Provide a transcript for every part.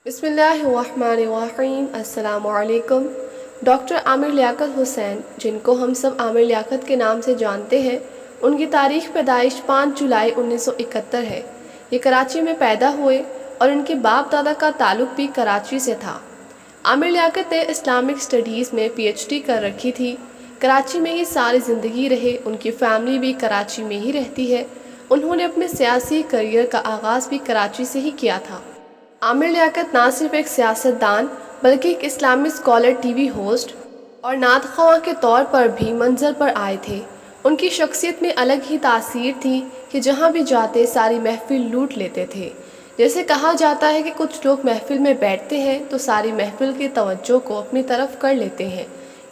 بسم اللہ الرحمن الرحیم۔ السلام علیکم۔ ڈاکٹر عامر لیاقت حسین، جن کو ہم سب عامر لیاقت کے نام سے جانتے ہیں، ان کی تاریخ پیدائش 5 جولائی 1971 ہے۔ یہ کراچی میں پیدا ہوئے اور ان کے باپ دادا کا تعلق بھی کراچی سے تھا۔ عامر لیاقت نے اسلامک اسٹڈیز میں پی ایچ ڈی کر رکھی تھی۔ کراچی میں ہی ساری زندگی رہے، ان کی فیملی بھی کراچی میں ہی رہتی ہے۔ انہوں نے اپنے سیاسی کریئر کا آغاز بھی کراچی سے ہی کیا تھا۔ عامر لیاقت نہ صرف ایک سیاستدان بلکہ ایک اسلامی اسکالر، ٹی وی ہوسٹ اور نعت خواں کے طور پر بھی منظر پر آئے تھے۔ ان کی شخصیت میں الگ ہی تاثیر تھی کہ جہاں بھی جاتے ساری محفل لوٹ لیتے تھے۔ جیسے کہا جاتا ہے کہ کچھ لوگ محفل میں بیٹھتے ہیں تو ساری محفل کی توجہ کو اپنی طرف کر لیتے ہیں،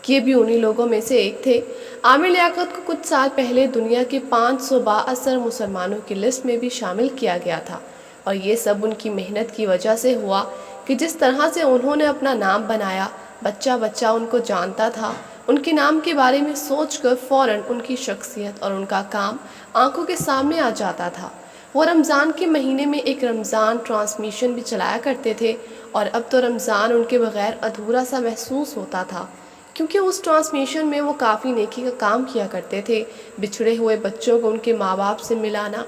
یہ بھی انہی لوگوں میں سے ایک تھے۔ عامر لیاقت کو کچھ سال پہلے دنیا کے 500 بااثر مسلمانوں کی لسٹ میں بھی شامل کیا گیا تھا، اور یہ سب ان کی محنت کی وجہ سے ہوا کہ جس طرح سے انہوں نے اپنا نام بنایا، بچہ بچہ ان کو جانتا تھا۔ ان کے نام کے بارے میں سوچ کر فوراً ان کی شخصیت اور ان کا کام آنکھوں کے سامنے آ جاتا تھا۔ وہ رمضان کے مہینے میں ایک رمضان ٹرانسمیشن بھی چلایا کرتے تھے، اور اب تو رمضان ان کے بغیر ادھورا سا محسوس ہوتا تھا، کیونکہ اس ٹرانسمیشن میں وہ کافی نیکی کا کام کیا کرتے تھے، بچھڑے ہوئے بچوں کو ان کے ماں باپ سے ملانا،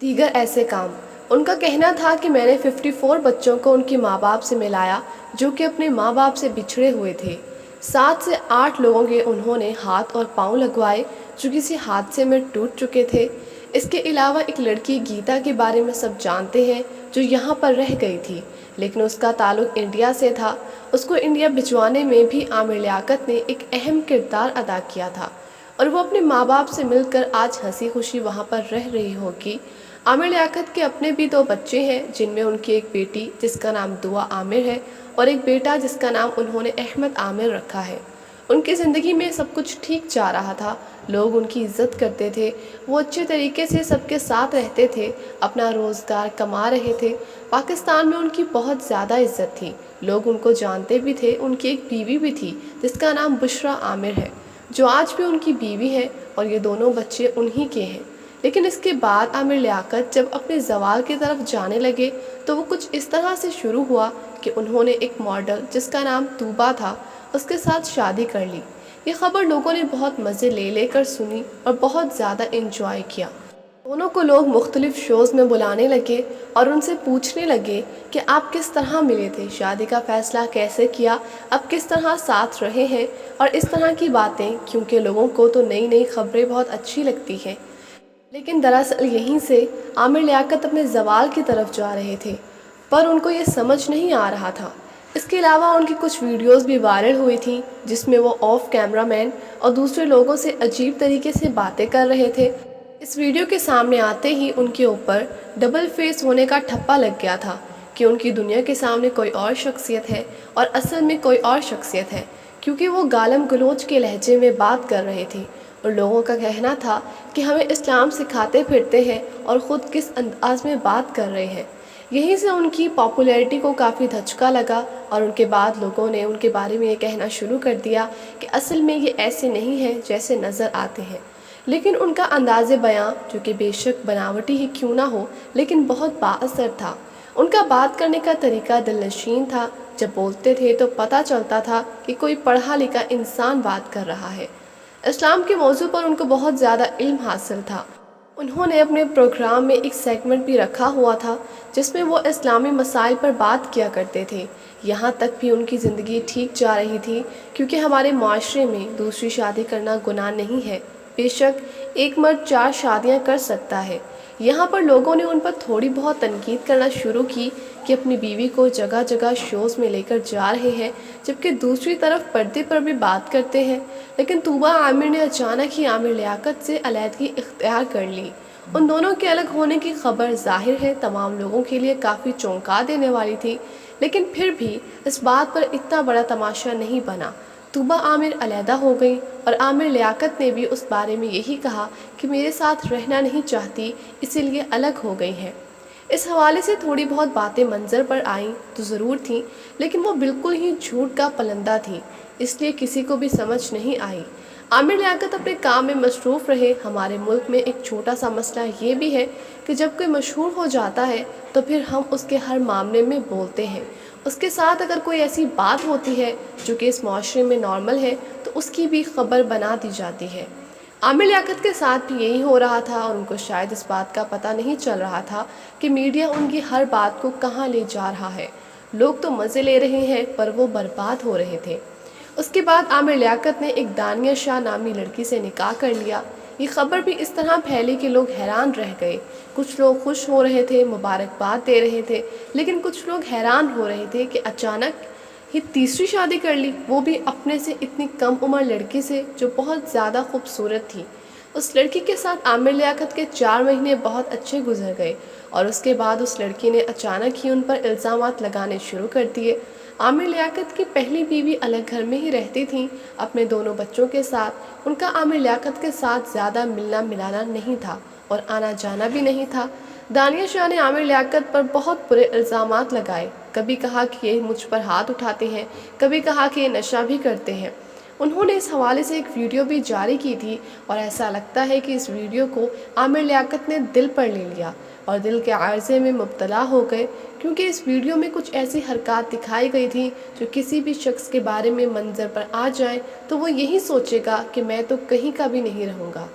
دیگر ایسے کام۔ ان کا کہنا تھا کہ میں نے 54 بچوں کو ان کے ماں باپ سے ملایا جو کہ اپنے ماں باپ سے بچھڑے ہوئے تھے۔ 7 سے 8 لوگوں کے انہوں نے ہاتھ اور پاؤں لگوائے جو کسی حادثے میں ٹوٹ چکے تھے۔ اس کے علاوہ ایک لڑکی گیتا کے بارے میں سب جانتے ہیں جو یہاں پر رہ گئی تھی، لیکن اس کا تعلق انڈیا سے تھا۔ اس کو انڈیا بھجوانے میں بھی عامر لیاقت نے ایک اہم کردار ادا کیا تھا، اور وہ اپنے ماں باپ سے مل کر آج ہنسی خوشی وہاں پر رہ رہی ہوگی۔ عامر لیاقت کے اپنے بھی 2 بچے ہیں، جن میں ان کی ایک بیٹی جس کا نام دعا عامر ہے اور ایک بیٹا جس کا نام انہوں نے احمد عامر رکھا ہے۔ ان کی زندگی میں سب کچھ ٹھیک جا رہا تھا، لوگ ان کی عزت کرتے تھے، وہ اچھے طریقے سے سب کے ساتھ رہتے تھے، اپنا روزگار کما رہے تھے۔ پاکستان میں ان کی بہت زیادہ عزت تھی، لوگ ان کو جانتے بھی تھے۔ ان کی ایک بیوی بھی تھی جس کا نام بشرا عامر ہے، جو آج بھی ان کی بیوی ہے، اور یہ دونوں بچے انہی کے ہیں۔ لیکن اس کے بعد عامر لیاقت جب اپنے زوال کی طرف جانے لگے تو وہ کچھ اس طرح سے شروع ہوا کہ انہوں نے ایک ماڈل جس کا نام طوبیٰ تھا، اس کے ساتھ شادی کر لی۔ یہ خبر لوگوں نے بہت مزے لے لے کر سنی اور بہت زیادہ انجوائے کیا۔ دونوں کو لوگ مختلف شوز میں بلانے لگے اور ان سے پوچھنے لگے کہ آپ کس طرح ملے تھے، شادی کا فیصلہ کیسے کیا، اب کس طرح ساتھ رہے ہیں، اور اس طرح کی باتیں، کیونکہ لوگوں کو تو نئی نئی خبریں بہت اچھی لگتی ہیں۔ لیکن دراصل یہیں سے عامر لیاقت اپنے زوال کی طرف جا رہے تھے، پر ان کو یہ سمجھ نہیں آ رہا تھا۔ اس کے علاوہ ان کی کچھ ویڈیوز بھی وائرل ہوئی تھیں جس میں وہ آف کیمرہ مین اور دوسرے لوگوں سے عجیب طریقے سے باتیں کر رہے تھے۔ اس ویڈیو کے سامنے آتے ہی ان کے اوپر ڈبل فیس ہونے کا ٹھپا لگ گیا تھا کہ ان کی دنیا کے سامنے کوئی اور شخصیت ہے اور اصل میں کوئی اور شخصیت ہے، کیونکہ وہ گالم گلوچ کے لہجے میں بات کر رہے تھے، اور لوگوں کا کہنا تھا کہ ہمیں اسلام سکھاتے پھرتے ہیں اور خود کس انداز میں بات کر رہے ہیں۔ یہیں سے ان کی پاپولیرٹی کو کافی دھچکا لگا، اور ان کے بعد لوگوں نے ان کے بارے میں یہ کہنا شروع کر دیا کہ اصل میں یہ ایسے نہیں ہیں جیسے نظر آتے ہیں۔ لیکن ان کا انداز بیاں، جو کہ بے شک بناوٹی ہی کیوں نہ ہو، لیکن بہت بااثر تھا۔ ان کا بات کرنے کا طریقہ دلنشین تھا، جب بولتے تھے تو پتہ چلتا تھا کہ کوئی پڑھا لکھا انسان بات کر رہا ہے۔ اسلام کے موضوع پر ان کو بہت زیادہ علم حاصل تھا۔ انہوں نے اپنے پروگرام میں ایک سیگمنٹ بھی رکھا ہوا تھا جس میں وہ اسلامی مسائل پر بات کیا کرتے تھے۔ یہاں تک بھی ان کی زندگی ٹھیک جا رہی تھی، کیونکہ ہمارے معاشرے میں دوسری شادی کرنا گناہ نہیں ہے۔ بے شک ایک مرد 4 شادیاں کر سکتا ہے۔ یہاں پر لوگوں نے ان پر تھوڑی بہت تنقید کرنا شروع کی کہ اپنی بیوی کو جگہ جگہ شوز میں لے کر جا رہے ہیں، جبکہ دوسری طرف پردے پر بھی بات کرتے ہیں۔ لیکن طوبیٰ عامر نے اچانک ہی عامر لیاقت سے علیحدگی اختیار کر لی۔ ان دونوں کے الگ ہونے کی خبر ظاہر ہے تمام لوگوں کے لیے کافی چونکا دینے والی تھی، لیکن پھر بھی اس بات پر اتنا بڑا تماشا نہیں بنا۔ طوبیٰ عامر علیحدہ ہو گئی، اور عامر لیاقت نے بھی اس بارے میں یہی کہا کہ میرے ساتھ رہنا نہیں چاہتی، اسی لیے الگ ہو گئی ہیں۔ اس حوالے سے تھوڑی بہت باتیں منظر پر آئیں تو ضرور تھیں، لیکن وہ بالکل ہی جھوٹ کا پلندہ تھی، اس لیے کسی کو بھی سمجھ نہیں آئی۔ عامر لیاقت اپنے کام میں مصروف رہے۔ ہمارے ملک میں ایک چھوٹا سا مسئلہ یہ بھی ہے کہ جب کوئی مشہور ہو جاتا ہے تو پھر ہم اس کے ہر معاملے میں بولتے ہیں۔ اس کے ساتھ اگر کوئی ایسی بات ہوتی ہے جو کہ اس معاشرے میں نارمل ہے تو اس کی بھی خبر بنا دی جاتی ہے۔ عامر لیاقت کے ساتھ بھی یہی ہو رہا تھا، اور ان کو شاید اس بات کا پتہ نہیں چل رہا تھا کہ میڈیا ان کی ہر بات کو کہاں لے جا رہا ہے۔ لوگ تو مزے لے رہے ہیں پر وہ برباد ہو رہے تھے۔ اس کے بعد عامر لیاقت نے ایک دانیہ شاہ نامی لڑکی سے نکاح کر لیا۔ یہ خبر بھی اس طرح پھیلی کہ لوگ حیران رہ گئے۔ کچھ لوگ خوش ہو رہے تھے، مبارکباد دے رہے تھے، لیکن کچھ لوگ حیران ہو رہے تھے کہ اچانک یہ تیسری شادی کر لی، وہ بھی اپنے سے اتنی کم عمر لڑکی سے جو بہت زیادہ خوبصورت تھی۔ اس لڑکی کے ساتھ عامر لیاقت کے 4 مہینے بہت اچھے گزر گئے، اور اس کے بعد اس لڑکی نے اچانک ہی ان پر الزامات لگانے شروع کر دیے۔ عامر لیاقت کی پہلی بیوی الگ گھر میں ہی رہتی تھیں اپنے دونوں بچوں کے ساتھ۔ ان کا عامر لیاقت کے ساتھ زیادہ ملنا ملانا نہیں تھا اور آنا جانا بھی نہیں تھا۔ دانیہ شاہ نے عامر لیاقت پر بہت برے الزامات لگائے۔ کبھی کہا کہ یہ مجھ پر ہاتھ اٹھاتے ہیں، کبھی کہا کہ یہ نشہ بھی کرتے ہیں۔ انہوں نے اس حوالے سے ایک ویڈیو بھی جاری کی تھی، اور ایسا لگتا ہے کہ اس ویڈیو کو عامر لیاقت نے دل پر لے لیا اور دل کے عارضے میں مبتلا ہو گئے، کیونکہ اس ویڈیو میں کچھ ایسی حرکات دکھائی گئی تھی جو کسی بھی شخص کے بارے میں منظر پر آ جائیں تو وہ یہی سوچے گا کہ میں تو کہیں کا بھی نہیں رہوں گا۔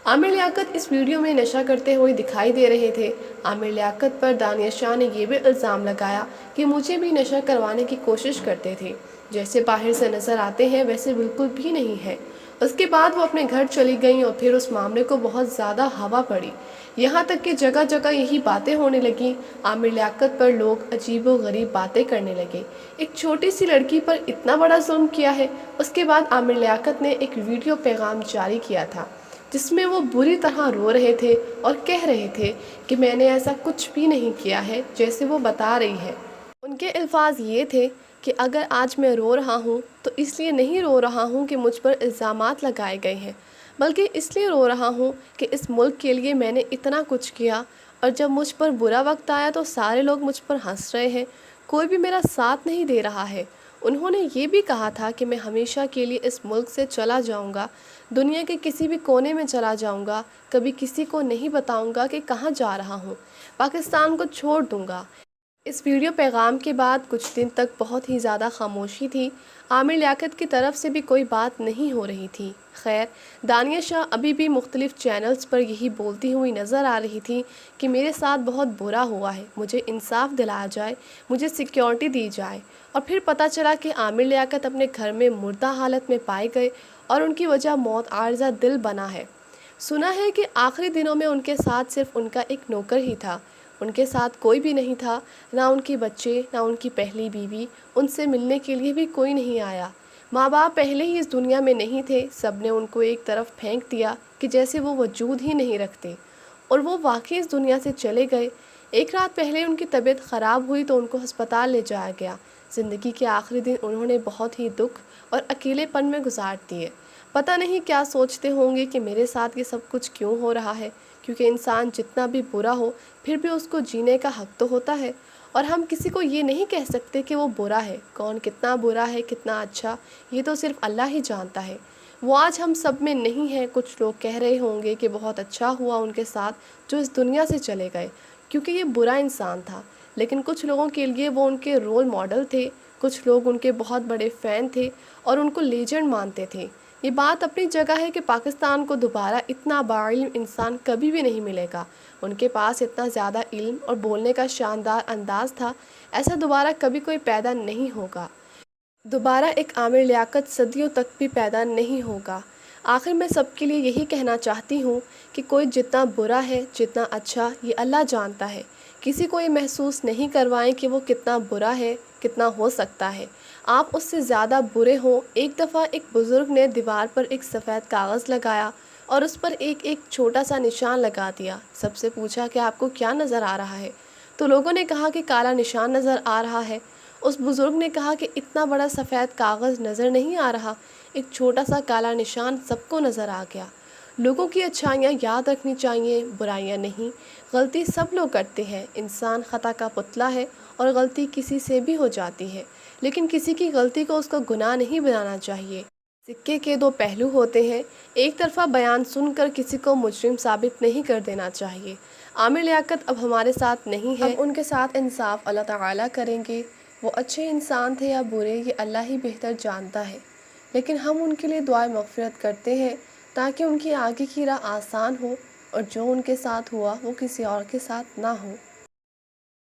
عامر لیاقت اس ویڈیو میں نشہ کرتے ہوئے دکھائی دے رہے تھے۔ عامر لیاقت پر دانیہ شاہ نے یہ بھی الزام لگایا کہ مجھے بھی نشہ کروانے کی کوشش کرتے تھے، جیسے باہر سے نظر آتے ہیں ویسے بالکل بھی نہیں ہے۔ اس کے بعد وہ اپنے گھر چلی گئیں اور پھر اس معاملے کو بہت زیادہ ہوا پڑی، یہاں تک کہ جگہ جگہ یہی باتیں ہونے لگیں۔ عامر لیاقت پر لوگ عجیب و غریب باتیں کرنے لگے۔ ایک چھوٹی سی لڑکی پر اتنا بڑا ظلم کیا ہے۔ اس کے بعد عامر لیاقت نے ایک ویڈیو پیغام جاری کیا تھا جس میں وہ بری طرح رو رہے تھے اور کہہ رہے تھے کہ میں نے ایسا کچھ بھی نہیں کیا ہے جیسے وہ بتا رہی ہے۔ ان کے الفاظ یہ تھے کہ اگر آج میں رو رہا ہوں تو اس لیے نہیں رو رہا ہوں کہ مجھ پر الزامات لگائے گئے ہیں، بلکہ اس لیے رو رہا ہوں کہ اس ملک کے لیے میں نے اتنا کچھ کیا، اور جب مجھ پر برا وقت آیا تو سارے لوگ مجھ پر ہنس رہے ہیں، کوئی بھی میرا ساتھ نہیں دے رہا ہے۔ انہوں نے یہ بھی کہا تھا کہ میں ہمیشہ کے لیے اس ملک سے چلا جاؤں گا، دنیا کے کسی بھی کونے میں چلا جاؤں گا، کبھی کسی کو نہیں بتاؤں گا کہ کہاں جا رہا ہوں، پاکستان کو چھوڑ دوں گا۔ اس ویڈیو پیغام کے بعد کچھ دن تک بہت ہی زیادہ خاموشی تھی۔ عامر لیاقت کی طرف سے بھی کوئی بات نہیں ہو رہی تھی۔ خیر، دانیہ شاہ ابھی بھی مختلف چینلز پر یہی بولتی ہوئی نظر آ رہی تھی کہ میرے ساتھ بہت برا ہوا ہے، مجھے انصاف دلایا جائے، مجھے سیکیورٹی دی جائے۔ اور پھر پتہ چلا کہ عامر لیاقت اپنے گھر میں مردہ حالت میں پائے گئے اور ان کی وجہ موت عارضہ دل بنا ہے۔ سنا ہے کہ آخری دنوں میں ان کے ساتھ صرف ان کا ایک نوکر ہی تھا، ان کے ساتھ کوئی بھی نہیں تھا، نہ ان کے بچے، نہ ان کی پہلی بیوی، ان سے ملنے کے لیے بھی کوئی نہیں آیا۔ ماں باپ پہلے ہی اس دنیا میں نہیں تھے، سب نے ان کو ایک طرف پھینک دیا کہ جیسے وہ وجود ہی نہیں رکھتے، اور وہ واقعی اس دنیا سے چلے گئے۔ ایک رات پہلے ان کی طبیعت خراب ہوئی تو ان کو ہسپتال لے جایا گیا۔ زندگی کے آخری دن انہوں نے بہت ہی دکھ اور اکیلے پن میں گزار دیے۔ پتہ نہیں کیا سوچتے ہوں گے کہ میرے ساتھ یہ سب کچھ کیوں ہو رہا ہے، کیونکہ انسان جتنا بھی برا ہو پھر بھی اس کو جینے کا حق تو ہوتا ہے، اور ہم کسی کو یہ نہیں کہہ سکتے کہ وہ برا ہے۔ کون کتنا برا ہے، کتنا اچھا، یہ تو صرف اللہ ہی جانتا ہے۔ وہ آج ہم سب میں نہیں ہے۔ کچھ لوگ کہہ رہے ہوں گے کہ بہت اچھا ہوا ان کے ساتھ جو اس دنیا سے چلے گئے، کیونکہ یہ برا انسان تھا، لیکن کچھ لوگوں کے لیے وہ ان کے رول ماڈل تھے، کچھ لوگ ان کے بہت بڑے فین تھے اور ان کو لیجنڈ مانتے تھے۔ یہ بات اپنی جگہ ہے کہ پاکستان کو دوبارہ اتنا باعلم انسان کبھی بھی نہیں ملے گا۔ ان کے پاس اتنا زیادہ علم اور بولنے کا شاندار انداز تھا، ایسا دوبارہ کبھی کوئی پیدا نہیں ہوگا۔ دوبارہ ایک عامر لیاقت صدیوں تک بھی پیدا نہیں ہوگا۔ آخر میں سب کے لیے یہی کہنا چاہتی ہوں کہ کوئی جتنا برا ہے، جتنا اچھا، یہ اللہ جانتا ہے۔ کسی کو یہ محسوس نہیں کروائیں کہ وہ کتنا برا ہے، کتنا ہو سکتا ہے آپ اس سے زیادہ برے ہوں۔ ایک دفعہ ایک بزرگ نے دیوار پر ایک سفید کاغذ لگایا اور اس پر ایک چھوٹا سا نشان لگا دیا۔ سب سے پوچھا کہ آپ کو کیا نظر آ رہا ہے؟ تو لوگوں نے کہا کہ کالا نشان نظر آ رہا ہے۔ اس بزرگ نے کہا کہ اتنا بڑا سفید کاغذ نظر نہیں آ رہا، ایک چھوٹا سا کالا نشان سب کو نظر آ گیا۔ لوگوں کی اچھائیاں یاد رکھنی چاہیے، برائیاں نہیں۔ غلطی سب لوگ کرتے ہیں، انسان خطا کا پتلا ہے اور غلطی کسی سے بھی ہو جاتی ہے، لیکن کسی کی غلطی کو اس کا گناہ نہیں بنانا چاہیے۔ سکے کے دو پہلو ہوتے ہیں، ایک طرفہ بیان سن کر کسی کو مجرم ثابت نہیں کر دینا چاہیے۔ عامر لیاقت اب ہمارے ساتھ نہیں ہے، اب ان کے ساتھ انصاف اللہ تعالیٰ کریں گے۔ وہ اچھے انسان تھے یا برے یہ اللہ ہی بہتر جانتا ہے، لیکن ہم ان کے لیے دعائے مغفرت کرتے ہیں تاکہ ان کی آگے کی راہ آسان ہو اور جو ان کے ساتھ ہوا وہ کسی اور کے ساتھ نہ ہو۔